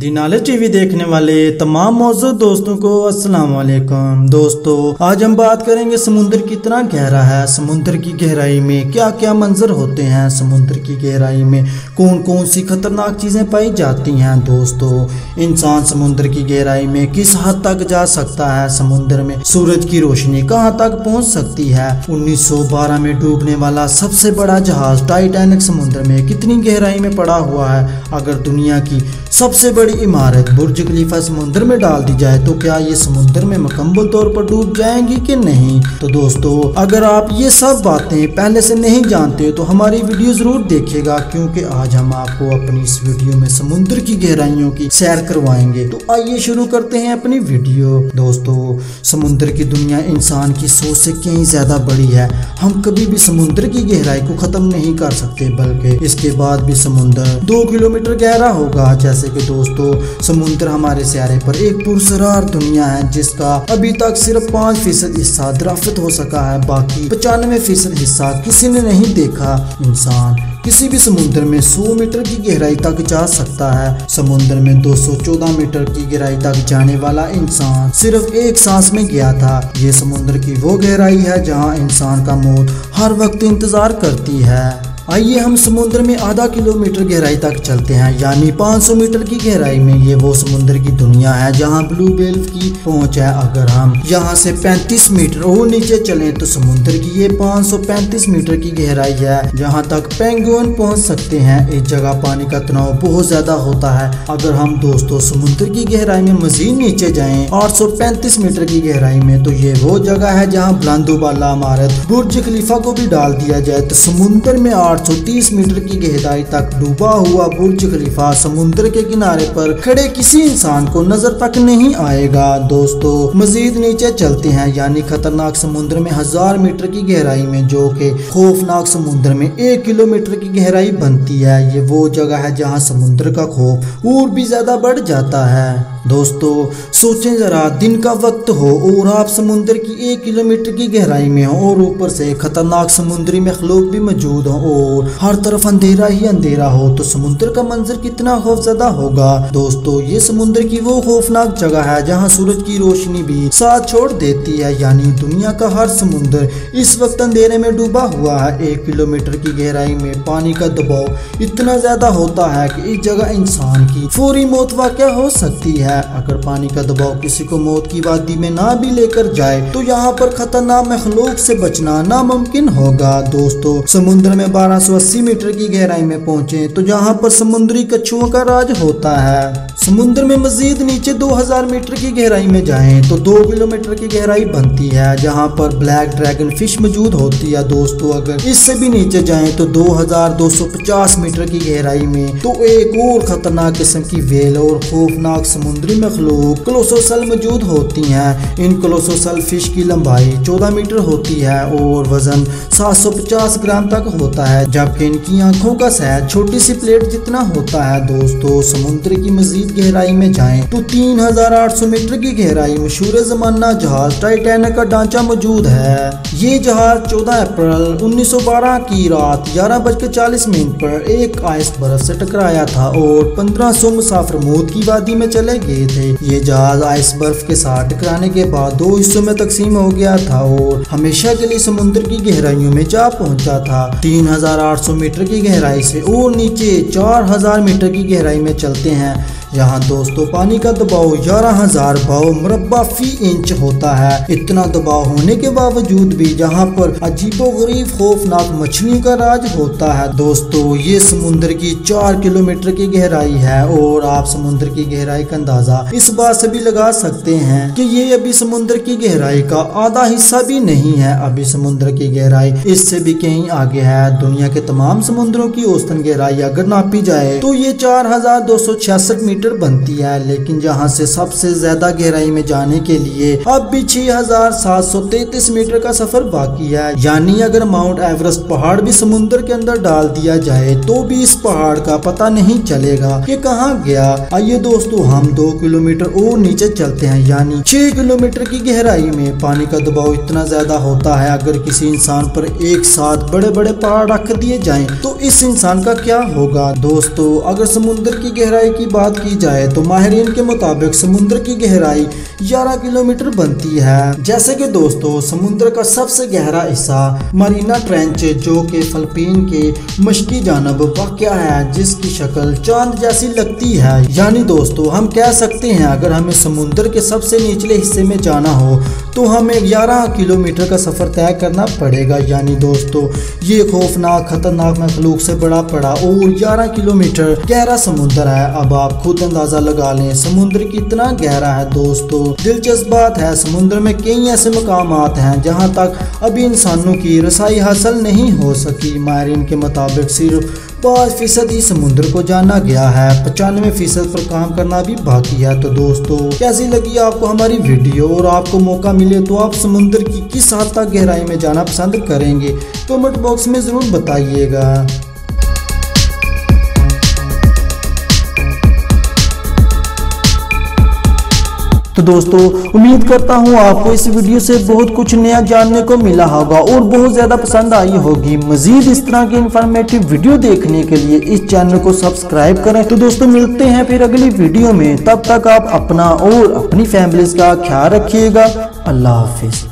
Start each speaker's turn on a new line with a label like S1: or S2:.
S1: दिनाले TV देखने वाले तमाम मौजूद दोस्तों को अस्सलाम वालेकुम। दोस्तों आज हम बात करेंगे समुद्र कितना गहरा है, समुद्र की गहराई में क्या क्या मंजर होते हैं, समुद्र की गहराई में कौन कौन सी खतरनाक चीज़ें पाई जाती हैं। दोस्तों इंसान समुद्र की गहराई में किस हद तक जा सकता है, समुद्र में सूरज की रोशनी कहां तक पहुंच सकती है। 1912 में डूबने वाला सबसे बड़ा जहाज टाइटैनिक समुद्र में कितनी गहराई में पड़ा हुआ है। अगर दुनिया की सबसे बड़ी इमारत बुर्ज खलीफा समुद्र में डाल दी जाए तो क्या ये समुद्र में मुकम्मल तौर पर डूब जाएंगी कि नहीं। तो दोस्तों अगर आप ये सब बातें पहले से नहीं जानते तो हमारी वीडियो जरूर देखिएगा, क्योंकि आज हम आपको अपनी इस वीडियो में समुद्र की गहराइयों की सैर करवाएंगे। तो आइए शुरू करते हैं अपनी वीडियो। दोस्तों समुद्र की दुनिया इंसान की सोच से कहीं ज्यादा बड़ी है। हम कभी भी समुद्र की गहराई को खत्म नहीं कर सकते, बल्कि इसके बाद भी समुद्र 2 किलोमीटर गहरा होगा। जैसे कि दोस्तों समुद्र हमारे सियारे पर एक पुरस्कार दुनिया है, जिसका अभी तक सिर्फ 5% हिस्सा दरियाफ्त हो सका है, बाकी 95% हिस्सा किसी ने नहीं देखा। इंसान किसी भी समुद्र में 100 मीटर की गहराई तक जा सकता है। समुद्र में 214 मीटर की गहराई तक जाने वाला इंसान सिर्फ एक सांस में गया था। ये समुद्र की वो गहराई है जहां इंसान का मौत हर वक्त इंतजार करती है। आइए हम समुद्र में आधा किलोमीटर गहराई तक चलते हैं, यानी 500 मीटर की गहराई में। ये वो समुद्र की दुनिया है जहां ब्लू व्हेल की पहुंच है। अगर हम यहां से 35 मीटर और नीचे चलें तो समुद्र की ये 535 मीटर की गहराई है, जहां तक पेंगुइन पहुंच सकते हैं। इस जगह पानी का तनाव बहुत ज्यादा होता है। अगर हम दोस्तों समुद्र की गहराई में मजीद नीचे जाएं 835 मीटर की गहराई में, तो ये वो जगह है जहाँ बुलंद वाला इमारत बुर्ज खलीफा को भी डाल दिया जाए तो समुद्र में 830 मीटर की गहराई तक डूबा हुआ बुर्ज खलीफा समुद्र के किनारे पर खड़े किसी इंसान को नजर तक नहीं आएगा। दोस्तों मजीद नीचे चलते हैं, यानी खतरनाक समुद्र में 1000 मीटर की गहराई में, जो कि खौफनाक समुद्र में 1 किलोमीटर की गहराई बनती है। ये वो जगह है जहां समुद्र का खौफ और भी ज्यादा बढ़ जाता है। दोस्तों सोचें जरा, दिन का वक्त हो और आप समुद्र की 1 किलोमीटर की गहराई में हो और ऊपर से खतरनाक समुद्री मखलूक भी मौजूद हो और हर तरफ अंधेरा ही अंधेरा हो, तो समुद्र का मंजर कितना खौफजदा होगा। दोस्तों ये समुद्र की वो खौफनाक जगह है जहां सूरज की रोशनी भी साथ छोड़ देती है, यानी दुनिया का हर समुद्र इस वक्त अंधेरे में डूबा हुआ है। 1 किलोमीटर की गहराई में पानी का दबाव इतना ज्यादा होता है कि इस जगह इंसान की फौरी मौत वाक़या हो सकती है। अगर पानी का दबाव किसी को मौत की वादी में ना भी लेकर जाए तो यहाँ पर खतरनाक मखलूक से बचना नामुमकिन होगा। दोस्तों समुद्र में 1280 मीटर की गहराई में पहुंचे तो जहाँ पर समुद्री कछुओं का राज होता है। समुद्र में मजीद नीचे 2000 मीटर की गहराई में जाएं तो 2 किलोमीटर की गहराई बनती है, जहाँ पर ब्लैक ड्रैगन फिश मौजूद होती है। दोस्तों अगर इससे भी नीचे जाएं तो 2250 मीटर की गहराई में तो एक और खतरनाक किस्म की व्हेल और खौफनाक समुद्री मखलूक कोलोसोसल मौजूद होती हैं। इन कोलोसोसल फिश की लंबाई 14 मीटर होती है और वजन 750 ग्राम तक होता है, जबकि इनकी आंखों का साइज छोटी सी प्लेट जितना होता है। दोस्तों समुद्र की मजीद गहराई में जाएं तो 3800 मीटर की गहराई मशहूर जमाना जहाज टाइटैनिक का ढांचा मौजूद है। ये जहाज 14 अप्रैल 1912 की रात 11:40 पर एक आइस बर्फ से टकराया था और 1500 मुसाफिर मौत की वादी में चले गए थे। ये जहाज आइस बर्फ के साथ टकराने के बाद 2 हिस्सों में तकसीम हो गया था और हमेशा के लिए समुद्र की गहराइयों में जा पहुंचा था। 3800 मीटर की गहराई से और नीचे 4000 मीटर की गहराई में चलते हैं। यहाँ दोस्तों पानी का दबाव 11000 भाव मुरब्बा फी इंच होता है। इतना दबाव होने के बावजूद भी यहाँ पर अजीबोगरीब खौफनाक मछलियों का राज होता है। दोस्तों ये समुद्र की 4 किलोमीटर की गहराई है और आप समुद्र की गहराई का अंदाजा इस बात से भी लगा सकते हैं कि ये अभी समुद्र की गहराई का आधा हिस्सा भी नहीं है। अभी समुद्र की गहराई इससे भी कहीं आगे है। दुनिया के तमाम समुद्रों की औसतन गहराई अगर नापी जाए तो ये 4266 मीटर बनती है, लेकिन जहां से सबसे ज्यादा गहराई में जाने के लिए अब भी 6733 मीटर का सफर बाकी है। यानी अगर माउंट एवरेस्ट पहाड़ भी समुद्र के अंदर डाल दिया जाए तो भी इस पहाड़ का पता नहीं चलेगा कि कहां गया। आइए दोस्तों हम 2 किलोमीटर और नीचे चलते हैं, यानी 6 किलोमीटर की गहराई में पानी का दबाव इतना ज्यादा होता है अगर किसी इंसान पर एक साथ बड़े बड़े पहाड़ रख दिए जाएं तो इस इंसान का क्या होगा। दोस्तों अगर समुद्र की गहराई की बात की की जाए तो माहिरीन के मुताबिक समुद्र की गहराई 11 किलोमीटर बनती है। जैसे कि दोस्तों समुद्र का सबसे गहरा हिस्सा मरीना ट्रेंच जो कि फिलीपीन के मशरकी जानब वाक़या है, जिसकी शक्ल चांद जैसी लगती है। यानी दोस्तों हम कह सकते हैं अगर हमें समुद्र के सबसे निचले हिस्से में जाना हो तो हमें 11 किलोमीटर का सफ़र तय करना पड़ेगा। यानी दोस्तों ये खौफनाक खतरनाक मखलूक से बड़ा पड़ा और 11 किलोमीटर गहरा समुद्र है। अब आप खुद अंदाजा लगा लें समुद्र कितना गहरा है। दोस्तों दिलचस्प बात है, समुद्र में कई ऐसे मकामात हैं जहां तक अभी इंसानों की रसाई हासिल नहीं हो सकी। माहिरीन के मुताबिक सिर्फ 5% ही समुद्र को जाना गया है, 95% पर काम करना भी बाकी है। तो दोस्तों कैसी लगी आपको हमारी वीडियो, और आपको मौका मिले तो आप समुद्र की किस हद तक गहराई में जाना पसंद करेंगे, कमेंट बॉक्स में ज़रूर बताइएगा। तो दोस्तों उम्मीद करता हूँ आपको इस वीडियो से बहुत कुछ नया जानने को मिला होगा और बहुत ज़्यादा पसंद आई होगी। मजीद इस तरह की इंफॉर्मेटिव वीडियो देखने के लिए इस चैनल को सब्सक्राइब करें। तो दोस्तों मिलते हैं फिर अगली वीडियो में, तब तक आप अपना और अपनी फैमिलीज का ख्याल रखिएगा। अल्लाह हाफिज।